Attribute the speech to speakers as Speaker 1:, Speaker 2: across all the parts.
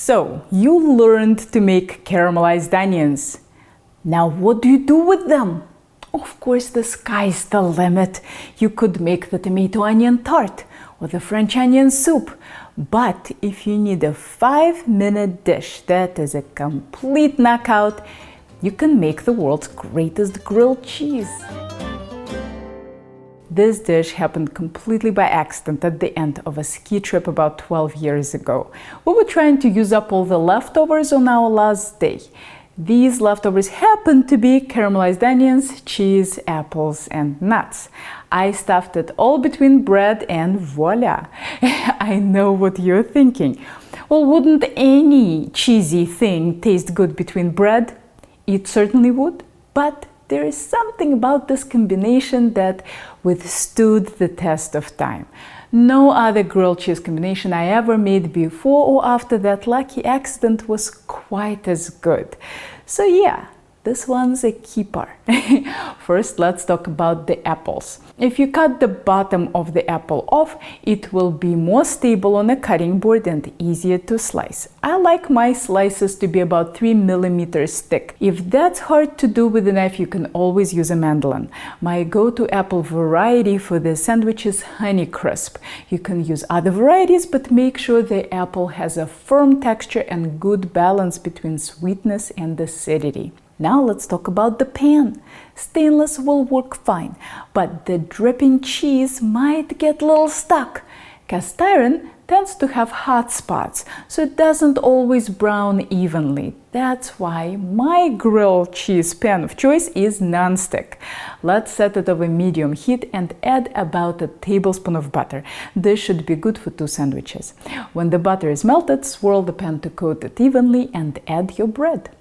Speaker 1: So, you learned to make caramelized onions. Now what do you do with them? Of course, the sky's the limit. You could make the tomato onion tart or the French onion soup. But if you need a 5-minute dish that is a complete knockout, you can make the world's greatest grilled cheese. This dish happened completely by accident at the end of a ski trip about 12 years ago. We were trying to use up all the leftovers on our last day. These leftovers happened to be caramelized onions, cheese, apples, and nuts. I stuffed it all between bread and voila! I know what you're thinking. Well, wouldn't any cheesy thing taste good between bread? It certainly would, but there is something about this combination that withstood the test of time. No other grilled cheese combination I ever made before or after that lucky accident was quite as good. So yeah, this one's a keeper. First, let's talk about the apples. If you cut the bottom of the apple off, it will be more stable on a cutting board and easier to slice. I like my slices to be about 3 millimeters thick. If that's hard to do with a knife, you can always use a mandolin. My go-to apple variety for this sandwich is honeycrisp. You can use other varieties, but make sure the apple has a firm texture and good balance between sweetness and acidity. Now let's talk about the pan. Stainless will work fine, but the dripping cheese might get a little stuck. Cast iron tends to have hot spots, so it doesn't always brown evenly. That's why my grilled cheese pan of choice is non-stick. Let's set it over medium heat and add about a tablespoon of butter. This should be good for 2 sandwiches. When the butter is melted, swirl the pan to coat it evenly and add your bread.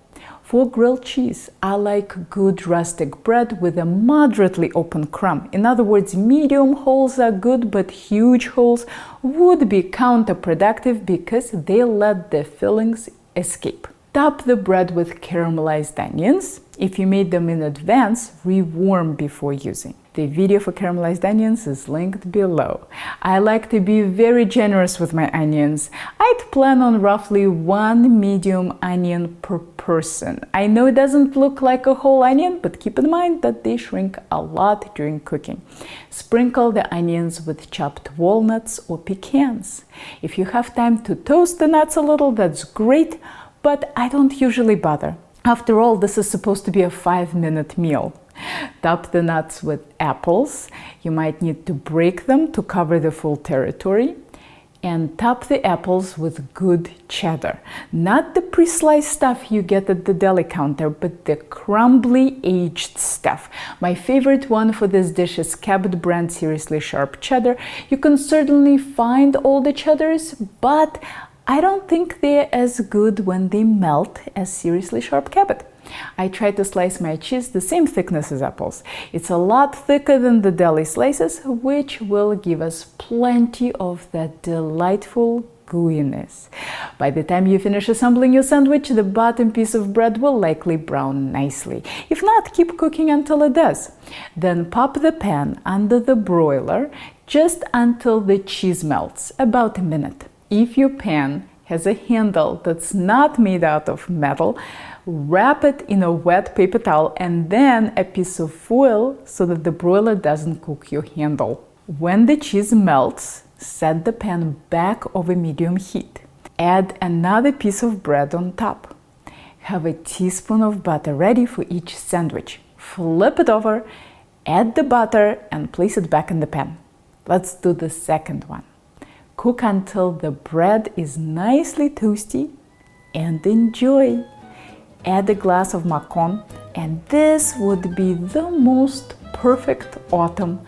Speaker 1: For grilled cheese, I like good rustic bread with a moderately open crumb. In other words, medium holes are good, but huge holes would be counterproductive because they let the fillings escape. Top the bread with caramelized onions. If you made them in advance, rewarm before using. The video for caramelized onions is linked below. I like to be very generous with my onions. I'd plan on roughly 1 medium onion per person. I know it doesn't look like a whole onion, but keep in mind that they shrink a lot during cooking. Sprinkle the onions with chopped walnuts or pecans. If you have time to toast the nuts a little, that's great, but I don't usually bother. After all, this is supposed to be a 5-minute meal. Top the nuts with apples. You might need to break them to cover the full territory. And top the apples with good cheddar. Not the pre-sliced stuff you get at the deli counter, but the crumbly aged stuff. My favorite one for this dish is Cabot brand Seriously Sharp cheddar. You can certainly find all the cheddars, but I don't think they're as good when they melt as Seriously Sharp Cabot. I try to slice my cheese the same thickness as apples. It's a lot thicker than the deli slices, which will give us plenty of that delightful gooiness. By the time you finish assembling your sandwich, the bottom piece of bread will likely brown nicely. If not, keep cooking until it does. Then pop the pan under the broiler just until the cheese melts, about a minute. If your pan has a handle that's not made out of metal, wrap it in a wet paper towel and then a piece of foil so that the broiler doesn't cook your handle. When the cheese melts, set the pan back over medium heat. Add another piece of bread on top. Have a teaspoon of butter ready for each sandwich. Flip it over, add the butter and place it back in the pan. Let's do the second one. Cook until the bread is nicely toasty and enjoy. Add a glass of macon, and this would be the most perfect autumn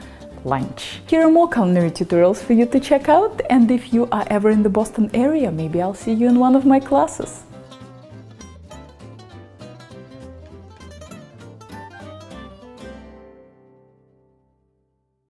Speaker 1: lunch. Here are more culinary tutorials for you to check out, and if you are ever in the Boston area, maybe I'll see you in one of my classes.